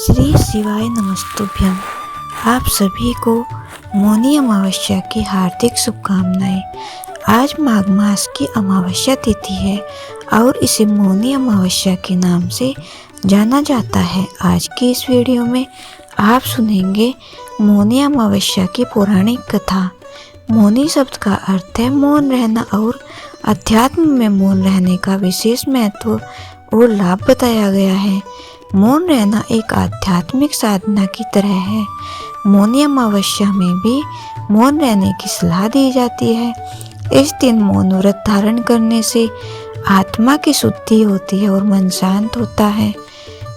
श्री शिवाय नमस्तुभ्यम। आप सभी को मौनी अमावस्या की हार्दिक शुभकामनाएं। आज माघ मास की अमावस्या तिथि है और इसे मौनी अमावस्या के नाम से जाना जाता है। आज की इस वीडियो में आप सुनेंगे मौनी अमावस्या की पौराणिक कथा। मौनी शब्द का अर्थ है मौन रहना और अध्यात्म में मौन रहने का विशेष महत्व और लाभ बताया गया है। मौन रहना एक आध्यात्मिक साधना की तरह है। मौनी अमावस्या में भी मौन रहने की सलाह दी जाती है। इस दिन मौन व्रत धारण करने से आत्मा की शुद्धि होती है और मन शांत होता है।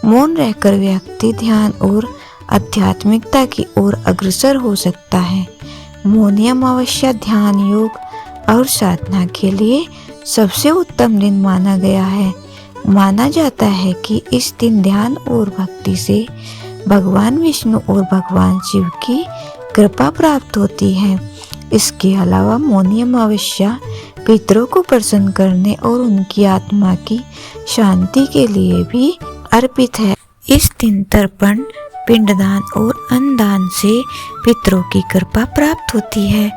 मौन रहकर व्यक्ति ध्यान और आध्यात्मिकता की ओर अग्रसर हो सकता है। मौनी अमावस्या ध्यान, योग और साधना के लिए सबसे उत्तम दिन माना गया है। माना जाता है कि इस दिन ध्यान और भक्ति से भगवान विष्णु और भगवान शिव की कृपा प्राप्त होती है। इसके अलावा मौनी अमावस्या पितरों को प्रसन्न करने और उनकी आत्मा की शांति के लिए भी अर्पित है। इस दिन तर्पण, पिंडदान और अन्नदान से पितरों की कृपा प्राप्त होती है।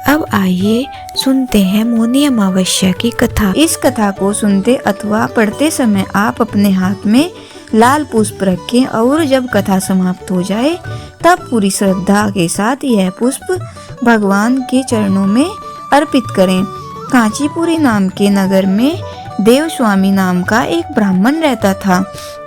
अब आइए सुनते हैं मौनी अमावस्या की कथा। इस कथा को सुनते अथवा पढ़ते समय आप अपने हाथ में लाल पुष्प रखें और जब कथा समाप्त हो जाए तब पूरी श्रद्धा के साथ यह पुष्प भगवान के चरणों में अर्पित करें। कांचीपुरी नाम के नगर में देवस्वामी नाम का एक ब्राह्मण रहता था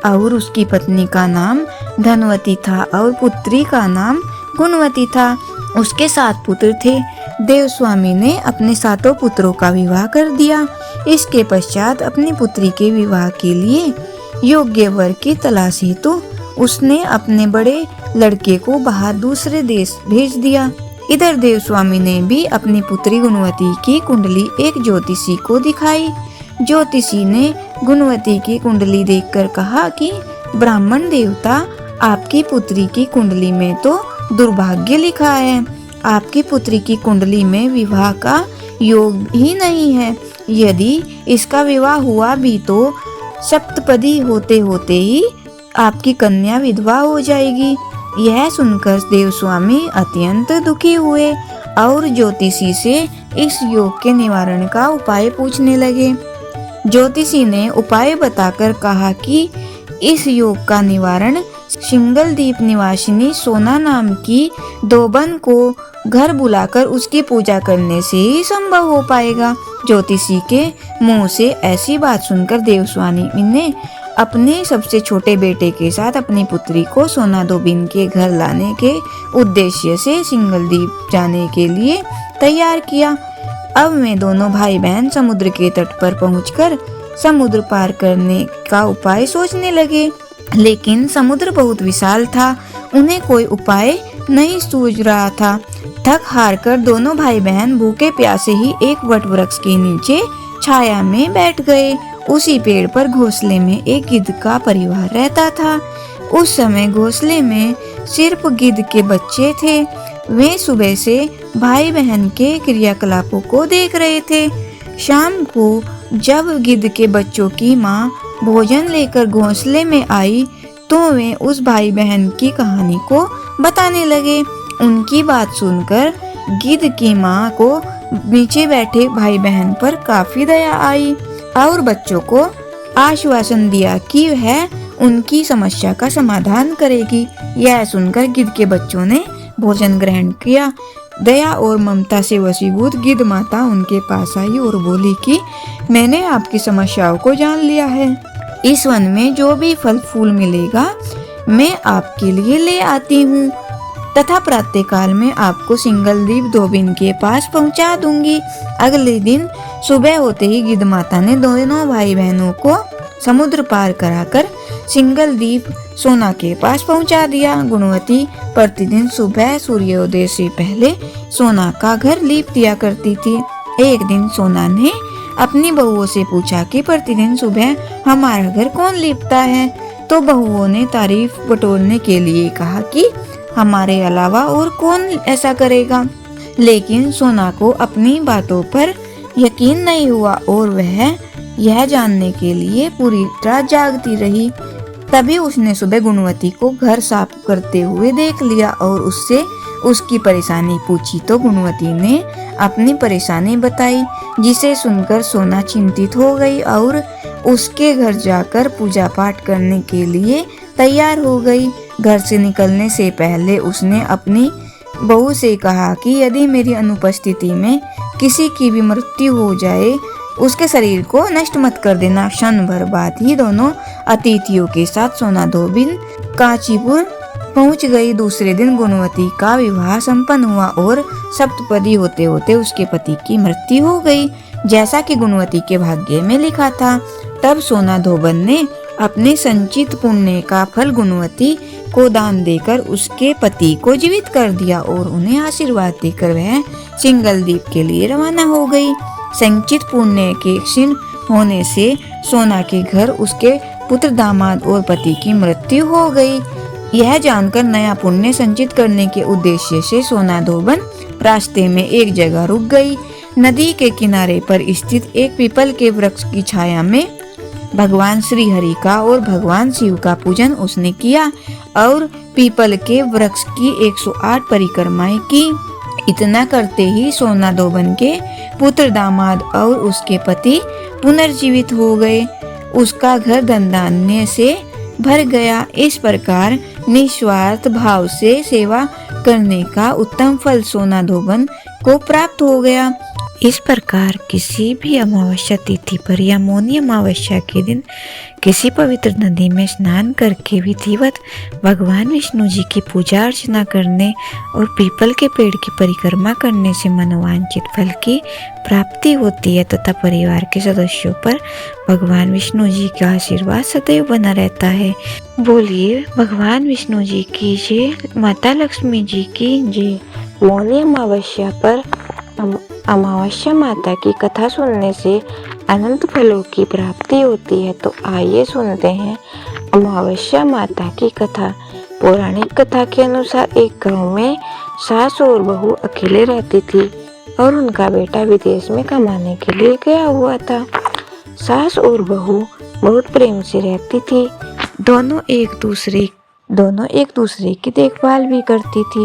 और उसकी पत्नी का नाम धनवती था और पुत्री का नाम गुणवती था। उसके 7 पुत्र थे। देवस्वामी ने अपने 7 पुत्रों का विवाह कर दिया। इसके पश्चात अपनी पुत्री के विवाह के लिए योग्य वर की तलाश हेतु उसने अपने बड़े लड़के को बाहर दूसरे देश भेज दिया। इधर देवस्वामी ने भी अपनी पुत्री गुणवती की कुंडली एक ज्योतिषी को दिखाई। ज्योतिषी ने गुणवती की कुंडली देखकर कहा कि ब्राह्मण देवता, आपकी पुत्री की कुंडली में तो दुर्भाग्य लिखा है। आपकी पुत्री की कुंडली में विवाह का योग ही नहीं है। यदि इसका विवाह हुआ भी तो सप्तपदी होते होते ही आपकी कन्या विधवा हो जाएगी। यह सुनकर देवस्वामी अत्यंत दुखी हुए और ज्योतिषी से इस योग के निवारण का उपाय पूछने लगे। ज्योतिषी ने उपाय बताकर कहा कि इस योग का निवारण सिंगल द्वीप निवासिनी सोना नाम की दोबन को घर बुलाकर उसकी पूजा करने से ही संभव हो पाएगा। ज्योतिषी के मुंह से ऐसी बात सुनकर देवस्वामी ने अपने सबसे छोटे बेटे के साथ अपनी पुत्री को सोना दोबिन के घर लाने के उद्देश्य से सिंगल द्वीप जाने के लिए तैयार किया। अब वे दोनों भाई बहन समुद्र के तट पर पहुंचकर समुद्र पार करने का उपाय सोचने लगे, लेकिन समुद्र बहुत विशाल था। उन्हें कोई उपाय नहीं सूझ रहा था। थक हार कर दोनों भाई बहन भूखे प्यासे ही एक वट वृक्ष के नीचे छाया में बैठ गए। उसी पेड़ पर घोंसले में एक गिद्ध का परिवार रहता था। उस समय घोंसले में सिर्फ गिद्ध के बच्चे थे। वे सुबह से भाई बहन के क्रियाकलापों को देख रहे थे। शाम को जब गिद्ध के बच्चों की माँ भोजन लेकर घोंसले में आई तो वे उस भाई बहन की कहानी को बताने लगे। उनकी बात सुनकर गिद्ध की माँ को नीचे बैठे भाई बहन पर काफी दया आई और बच्चों को आश्वासन दिया कि वह उनकी समस्या का समाधान करेगी। यह सुनकर गिद्ध के बच्चों ने भोजन ग्रहण किया। दया और ममता से वशीभूत गिद्ध माता उनके पास आई और बोली कि मैंने आपकी समस्याओं को जान लिया है। इस वन में जो भी फल फूल मिलेगा मैं आपके लिए ले आती हूँ तथा प्रातःकाल में आपको सिंगल द्वीप दोबिन के पास पहुँचा दूंगी। अगले दिन सुबह होते ही गिद्ध माता ने दोनों भाई बहनों को समुद्र पार कराकर सिंगल द्वीप सोना के पास पहुंचा दिया। गुणवती प्रतिदिन सुबह सूर्योदय से पहले सोना का घर लीप दिया करती थी। एक दिन सोना ने अपनी बहुओं से पूछा कि प्रतिदिन सुबह हमारा घर कौन लीपता है? तो बहुओं ने तारीफ बटोरने के लिए कहा कि हमारे अलावा और कौन ऐसा करेगा। लेकिन सोना को अपनी बातों पर यकीन नहीं हुआ और वह यह जानने के लिए पूरी रात जागती रही। तभी उसने सुबह गुणवती को घर साफ करते हुए देख लिया और उससे उसकी परेशानी पूछी तो गुणवती ने अपनी परेशानी बताई, जिसे सुनकर सोना चिंतित हो गई और उसके घर जाकर पूजा पाठ करने के लिए तैयार हो गई। घर से निकलने से पहले उसने अपनी बहू से कहा कि यदि मेरी अनुपस्थिति में किसी की भी मृत्यु हो जाए, उसके शरीर को नष्ट मत कर देना। क्षण भर बाद ही दोनों अतिथियों के साथ सोना धोबिन कांचीपुर पहुंच गई। दूसरे दिन गुणवती का विवाह संपन्न हुआ और सप्तपदी होते होते उसके पति की मृत्यु हो गई, जैसा कि गुणवती के भाग्य में लिखा था। तब सोना धोबन ने अपने संचित पुण्य का फल गुणवती को दान देकर उसके पति को जीवित कर दिया और उन्हें आशीर्वाद देकर वह सिंगलदीप के लिए रवाना हो गई। संचित पुण्य के क्षीण होने से सोना के घर उसके पुत्र, दामाद और पति की मृत्यु हो गई। यह जानकर नया पुण्य संचित करने के उद्देश्य से सोना धोबन रास्ते में एक जगह रुक गई। नदी के किनारे पर स्थित एक पीपल के वृक्ष की छाया में भगवान श्री हरि का और भगवान शिव का पूजन उसने किया और पीपल के वृक्ष की 108 परिक्रमाएं की। इतना करते ही सोना धोबन के पुत्र, दामाद और उसके पति पुनर्जीवित हो गए। उसका घर धन धान्य से भर गया। इस प्रकार निस्वार्थ भाव से सेवा करने का उत्तम फल सोना धोबन को प्राप्त हो गया। इस प्रकार किसी भी अमावस्या तिथि पर या मौनी अमावस्या के दिन किसी पवित्र नदी में स्नान करके विधिवत भगवान विष्णु जी की पूजा अर्चना करने और पीपल के पेड़ की परिक्रमा करने से मनोवांछित फल की प्राप्ति होती है तथा परिवार के सदस्यों पर भगवान विष्णु जी का आशीर्वाद सदैव बना रहता है। बोलिए भगवान विष्णु जी की जय, माता लक्ष्मी जी की जय। मौनी अमावस्या पर अमावस्या माता की कथा सुनने से अनंत फलों की प्राप्ति होती है। तो आइए सुनते हैं अमावस्या माता की कथा। पौराणिक कथा के अनुसार एक गांव में सास और बहू अकेले रहती थी और उनका बेटा विदेश में कमाने के लिए गया हुआ था। सास और बहू बहुत प्रेम से रहती थी। दोनों एक दूसरे की देखभाल भी करती थी।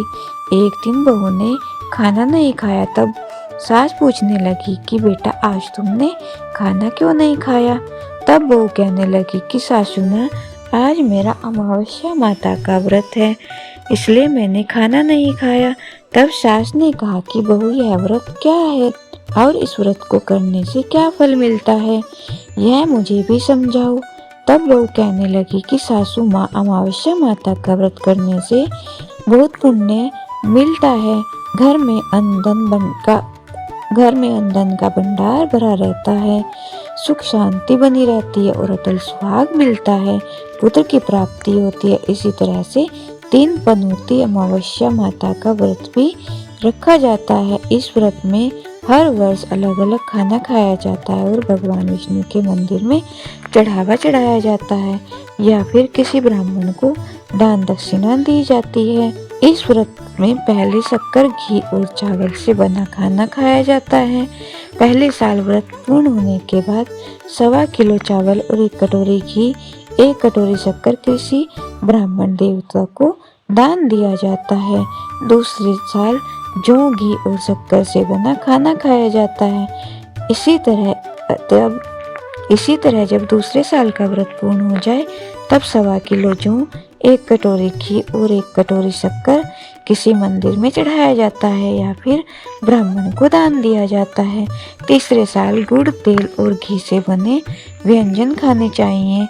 एक दिन बहू ने खाना नहीं खाया, तब सास पूछने लगी कि बेटा आज तुमने खाना क्यों नहीं खाया। तब बहू कहने लगी कि सासू माँ, आज मेरा अमावस्या माता का व्रत है, इसलिए मैंने खाना नहीं खाया। तब सास ने कहा कि बहू, यह व्रत क्या है और इस व्रत को करने से क्या फल मिलता है, यह मुझे भी समझाओ। तब बहू कहने लगी कि सासू माँ, अमावस्या माता का व्रत करने से बहुत पुण्य मिलता है। घर में अन्न का भंडार भरा रहता है, सुख शांति बनी रहती है और अटल सुहाग मिलता है, पुत्र की प्राप्ति होती है। इसी तरह से 3 पनौती अमावस्या माता का व्रत भी रखा जाता है। इस व्रत में हर वर्ष अलग अलग खाना खाया जाता है और भगवान विष्णु के मंदिर में चढ़ावा चढ़ाया जाता है या फिर किसी ब्राह्मण को दान दक्षिणा दी जाती है। इस व्रत में पहले शक्कर, घी और चावल से बना खाना खाया जाता है। पहले साल व्रत पूर्ण होने के बाद 1.25 किलो चावल और 1 कटोरी घी, 1 कटोरी शक्कर किसी ब्राह्मण देवता को दान दिया जाता है। दूसरे साल जौ, घी और शक्कर से बना खाना खाया जाता है। इसी तरह जब दूसरे साल का व्रत पूर्ण हो जाए तब 1.25 किलो जौ, 1 कटोरी घी और 1 कटोरी शक्कर किसी मंदिर में चढ़ाया जाता है या फिर ब्राह्मण को दान दिया जाता है। तीसरे साल गुड़, तेल और घी से बने व्यंजन खाने चाहिए।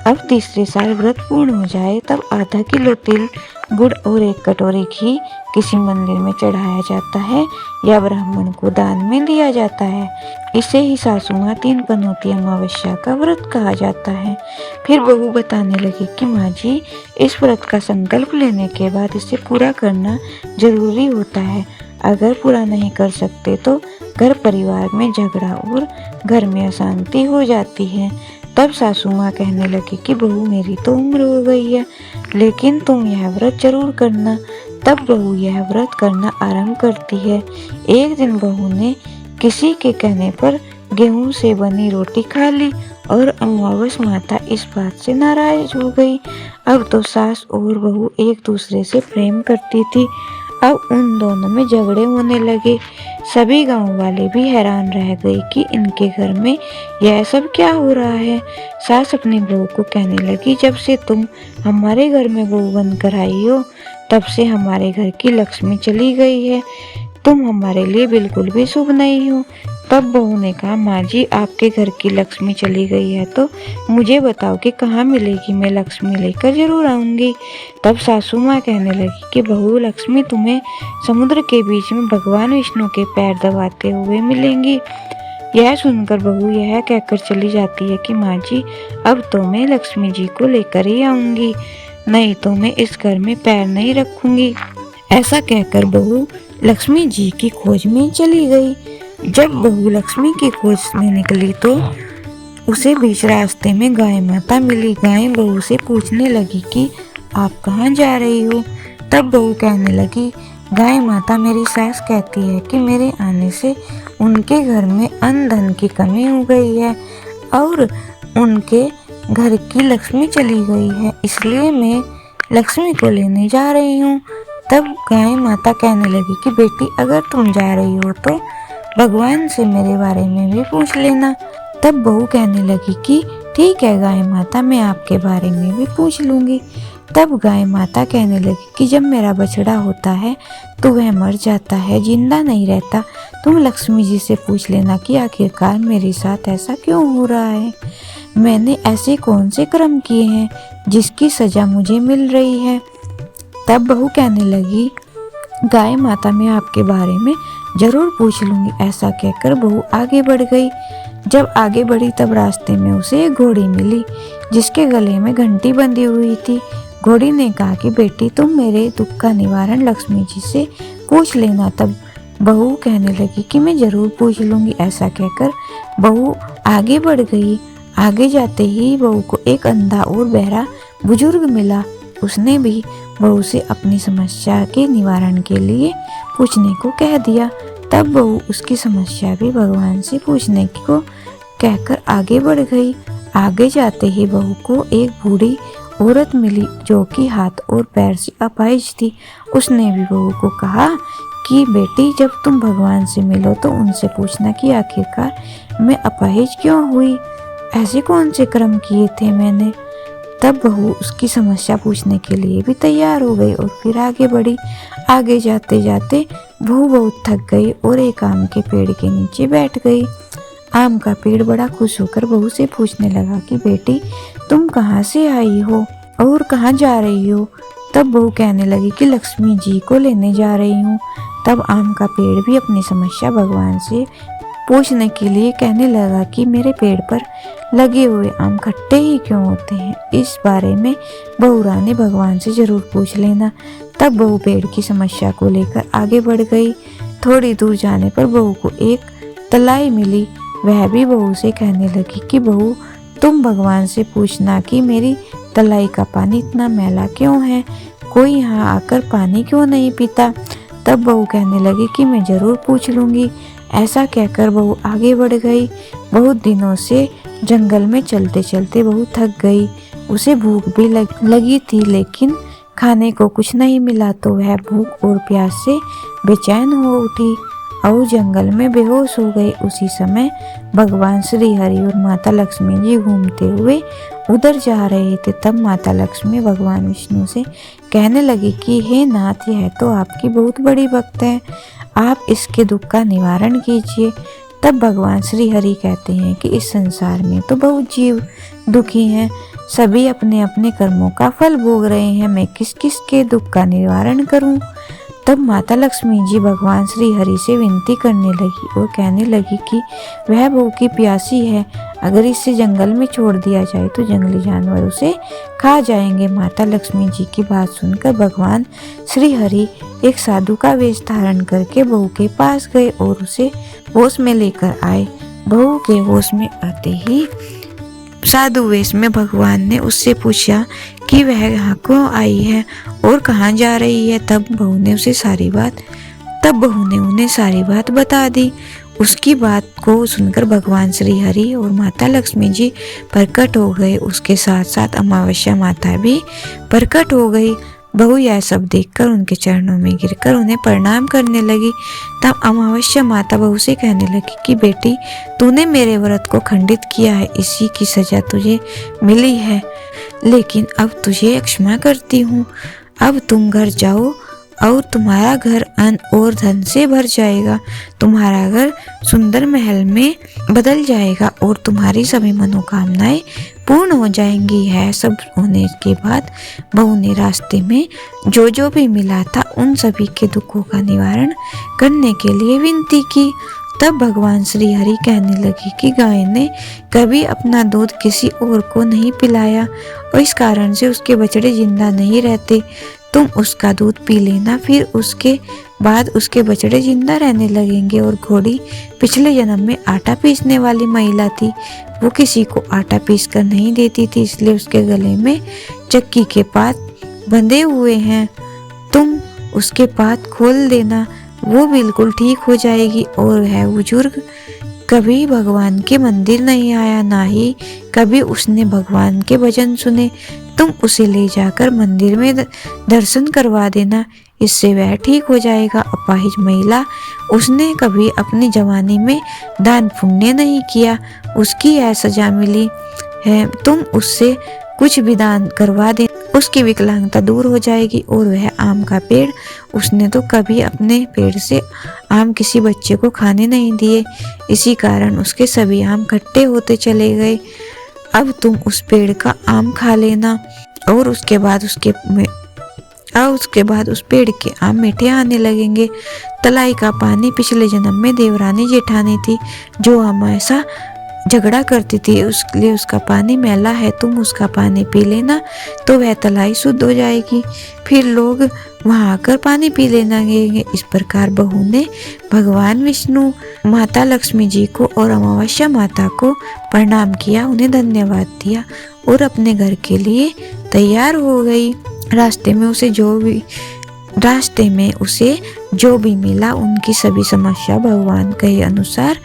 अब तीसरे साल व्रत पूर्ण हो जाए तब आधा किलो तिल, गुड़ और 1 कटोरी घी किसी मंदिर में चढ़ाया जाता है या ब्राह्मण को दान में दिया जाता है। इसे ही सासू माँ 3 पनौती अमावस्या का व्रत कहा जाता है। फिर बहू बताने लगी कि माँ जी, इस व्रत का संकल्प लेने के बाद इसे पूरा करना जरूरी होता है। अगर पूरा नहीं कर सकते तो घर परिवार में झगड़ा और घर में अशांति हो जाती है। तब सासू माँ कहने लगी कि बहू, मेरी तो उम्र हो गई है, लेकिन तुम यह व्रत जरूर करना। तब बहू यह व्रत करना आरंभ करती है। एक दिन बहू ने किसी के कहने पर गेहूं से बनी रोटी खा ली और अमावस माता इस बात से नाराज हो गई। अब तो सास और बहू एक दूसरे से प्रेम करती थी। अब उन दोनों में झगड़े होने लगे। सभी गांव वाले भी हैरान रह गए कि इनके घर में यह सब क्या हो रहा है। सास अपनी बहू को कहने लगी, जब से तुम हमारे घर में बहू बनकर आई हो तब से हमारे घर की लक्ष्मी चली गई है। तुम हमारे लिए बिल्कुल भी शुभ नहीं हो। तब बहू ने कहा, माँ जी आपके घर की लक्ष्मी चली गई है तो मुझे बताओ कि कहाँ मिलेगी, मैं लक्ष्मी लेकर जरूर आऊंगी। तब सासू माँ कहने लगी कि बहू, लक्ष्मी तुम्हें समुद्र के बीच में भगवान विष्णु के पैर दबाते हुए मिलेंगी। यह सुनकर बहू यह कहकर चली जाती है कि माँ जी अब तो मैं लक्ष्मी जी को लेकर ही आऊंगी, नहीं तो मैं इस घर में पैर नहीं रखूंगी। ऐसा कहकर बहू लक्ष्मी जी की खोज में चली गई। जब बहू लक्ष्मी की खोज में निकली तो उसे बीच रास्ते में गाय माता मिली। गाय बहू से पूछने लगी कि आप कहाँ जा रही हो। तब बहू कहने लगी, गाय माता, मेरी सास कहती है कि मेरे आने से उनके घर में अन्न धन की कमी हो गई है और उनके घर की लक्ष्मी चली गई है, इसलिए मैं लक्ष्मी को लेने जा रही हूँ। तब गाय माता कहने लगी कि बेटी, अगर तुम जा रही हो तो भगवान से मेरे बारे में भी पूछ लेना। तब बहू कहने लगी कि ठीक है गाय माता, मैं आपके बारे में भी पूछ लूंगी। तब गाय माता कहने लगी कि जब मेरा बछड़ा होता है तो वह मर जाता है, जिंदा नहीं रहता। तुम लक्ष्मी जी से पूछ लेना कि आखिरकार मेरे साथ ऐसा क्यों हो रहा है। मैंने ऐसे कौन से कर्म किए हैं जिसकी सजा मुझे मिल रही है। तब बहू कहने लगी, गाय माता, मैं आपके बारे में जरूर पूछ लूंगी। ऐसा कहकर बहू आगे बढ़ गई। जब आगे बढ़ी तब रास्ते में उसे एक घोड़ी मिली जिसके गले में घंटी बंधी हुई थी। घोड़ी ने कहा कि बेटी, तुम मेरे दुख का निवारण लक्ष्मी जी से पूछ लेना। तब बहू कहने लगी कि मैं जरूर पूछ लूंगी। ऐसा कहकर बहू आगे बढ़ गई। आगे जाते ही बहू को एक अंधा और बहरा बुजुर्ग मिला। उसने भी बहू से अपनी समस्या के निवारण के लिए पूछने को कह दिया। तब बहू उसकी समस्या भी भगवान से पूछने को कहकर आगे बढ़ गई। आगे जाते ही बहू को एक बूढ़ी औरत मिली जो कि हाथ और पैर से अपाहिज थी। उसने भी बहू को कहा कि बेटी, जब तुम भगवान से मिलो तो उनसे पूछना कि आखिरकार मैं अपाहिज क्यों हुई, ऐसे कौन से कर्म किए थे मैंने। तब बहू उसकी समस्या पूछने के लिए भी तैयार हो गई और फिर आगे बढ़ी। आगे जाते जाते बहू बहुत थक गई और एक आम के पेड़ के नीचे बैठ गई। आम का पेड़ बड़ा खुश होकर बहू से पूछने लगा कि बेटी, तुम कहाँ से आई हो और कहाँ जा रही हो। तब बहू कहने लगी कि लक्ष्मी जी को लेने जा रही हूँ। तब आम का पेड़ भी अपनी समस्या भगवान से पूछने के लिए कहने लगा कि मेरे पेड़ पर लगे हुए आम खट्टे ही क्यों होते हैं, इस बारे में बहू रानी भगवान से जरूर पूछ लेना। तब बहू पेड़ की समस्या को लेकर आगे बढ़ गई। थोड़ी दूर जाने पर बहू को एक तलाई मिली। वह भी बहू से कहने लगी कि बहू, तुम भगवान से पूछना कि मेरी तलाई का पानी इतना मैला क्यों है, कोई यहाँ आकर पानी क्यों नहीं पीता। तब बहू कहने लगी कि मैं जरूर पूछ लूंगी। ऐसा कहकर बहू आगे बढ़ गई। बहुत दिनों से जंगल में चलते चलते बहू थक गई। उसे भूख भी लगी थी, लेकिन खाने को कुछ नहीं मिला तो वह भूख और प्यास से बेचैन हो उठी और जंगल में बेहोश हो गई। उसी समय भगवान श्री हरि और माता लक्ष्मी जी घूमते हुए उधर जा रहे थे। तब माता लक्ष्मी भगवान विष्णु से कहने लगी कि हे नाथ, यह तो आपकी बहुत बड़ी भक्त है, आप इसके दुख का निवारण कीजिए। तब भगवान श्री हरि कहते हैं कि इस संसार में तो बहुत जीव दुखी हैं, सभी अपने अपने कर्मों का फल भोग रहे हैं, मैं किस किस के दुख का निवारण करूं। तब माता लक्ष्मी जी भगवान श्री हरि से विनती करने लगी और कहने लगी कि वह भूखी प्यासी है, अगर इसे जंगल में छोड़ दिया जाए तो जंगली जानवर उसे खा जाएंगे। माता लक्ष्मी जी की बात सुनकर भगवान श्री हरि एक साधु का वेश धारण करके बहू के पास गए और उसे होश में लेकर आए। बहू के होश में आते ही साधु वेश में भगवान ने उससे पूछा कि वह यहाँ क्यों आई है और कहाँ जा रही है। तब बहू ने उन्हें सारी बात बता दी। उसकी बात को सुनकर भगवान श्री हरि और माता लक्ष्मी जी प्रकट हो गए। उसके साथ साथ अमावस्या माता भी प्रकट हो गई। बहू यह सब देखकर उनके चरणों में गिरकर उन्हें प्रणाम करने लगी। तब अमावस्या माता बहू से कहने लगी कि बेटी, तूने मेरे व्रत को खंडित किया है, इसी की सजा तुझे मिली है, लेकिन अब तुझे क्षमा करती हूँ। अब तुम घर जाओ और तुम्हारा घर अन्न और धन से भर जाएगा। तुम्हारा घर सुंदर महल में बदल जाएगा और तुम्हारी सभी मनोकामनाएं पूर्ण हो जाएंगी। है सब होने के बाद बहू ने रास्ते में जो जो भी मिला था उन सभी के दुखों का निवारण करने के लिए विनती की। तब भगवान श्री हरि कहने लगे कि गाय ने कभी अपना दूध किसी और को नहीं पिलाया और इस कारण से उसके बछड़े जिंदा नहीं रहते। तुम उसका दूध पी लेना, फिर उसके बाद उसके बछड़े जिंदा रहने लगेंगे। और घोड़ी पिछले जन्म में आटा पीसने वाली महिला थी। वो किसी को आटा पीस कर नहीं देती थी, इसलिए उसके गले में चक्की के पात बंधे हुए हैं। तुम उसके पात खोल देना, वो बिल्कुल ठीक हो जाएगी। और वह बुजुर्ग कभी भगवान के मंदिर नहीं आया, ना ही कभी उसने भगवान के भजन सुने। तुम उसे ले जाकर मंदिर में दर्शन करवा देना, इससे वह ठीक हो जाएगा। अपाहिज महिला, उसने कभी अपनी जवानी में दान पुण्य नहीं किया, उसकी यह सजा मिली है। तुम उससे कुछ भी दान करवा दे, उसकी विकलांगता दूर हो जाएगी। और वह आम का पेड़, उसने तो कभी अपने पेड़ से आम किसी बच्चे को खाने नहीं दिए, इसी कारण उसके सभी आम खट्टे होते चले गए। अब तुम उस पेड़ का आम खा लेना और उसके बाद उस पेड़ के आम मीठे आने लगेंगे। तलाई का पानी पिछले जन्म में देवरानी जेठानी थी, जो हमेशा झगड़ा करती थी, उसलिए उसका पानी मैला है। तुम उसका पानी पी लेना तो वह तलाई शुद्ध हो जाएगी, फिर लोग वहां आकर पानी पी लेना लगेंगे। इस प्रकार बहू ने भगवान विष्णु, माता लक्ष्मी जी को और अमावस्या माता को प्रणाम किया, उन्हें धन्यवाद दिया और अपने घर के लिए तैयार हो गई। रास्ते में उसे जो भी मिला उनकी सभी समस्या भगवान के अनुसार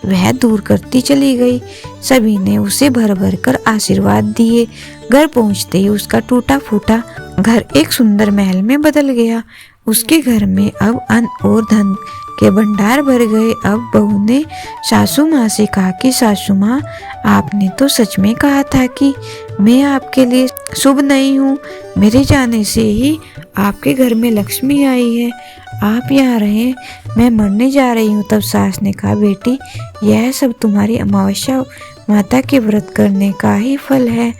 वह दूर करती चली गई। सभी ने उसे भर भर कर आशीर्वाद दिए। घर पहुंचते ही उसका टूटा फूटा घर एक सुंदर महल में बदल गया। उसके घर में अब अन्न और धन के भंडार भर गए। अब बहू ने सासू माँ से कहा कि सासू माँ, आपने तो सच में कहा था कि मैं आपके लिए शुभ नहीं हूँ। मेरे जाने से ही आपके घर में लक्ष्मी आई है, आप यहाँ रहें, मैं मरने जा रही हूँ। तब सास ने कहा, बेटी, यह सब तुम्हारी अमावस्या माता के व्रत करने का ही फल है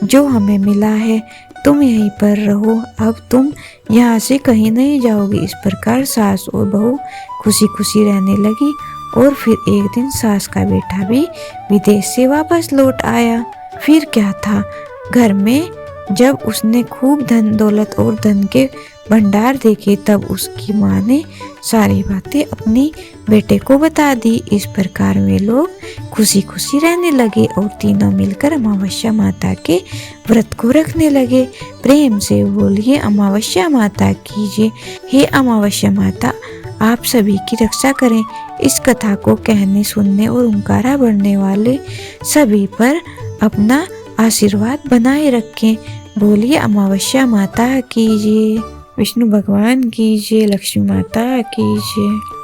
जो हमें मिला है। तुम यहीं पर रहो, अब तुम यहाँ से कहीं नहीं जाओगी। इस प्रकार सास और बहू खुशी खुशी रहने लगी। और फिर एक दिन सास का बेटा भी विदेश से वापस लौट आया। फिर क्या था, घर में जब उसने खूब धन दौलत और धन के भंडार देखे, तब उसकी माँ ने सारी बातें अपनी बेटे को बता दी। इस प्रकार वे लोग खुशी खुशी रहने लगे और तीनों मिलकर अमावस्या माता के व्रत को रखने लगे। प्रेम से बोलिए अमावस्या माता कीजिए। हे अमावस्या माता, आप सभी की रक्षा करें। इस कथा को कहने, सुनने और ओंकारा भरने वाले सभी पर अपना आशीर्वाद बनाए रखें। बोलिए अमावस्या माता कीजिए, विष्णु भगवान कीजिए, लक्ष्मी माता कीजिए।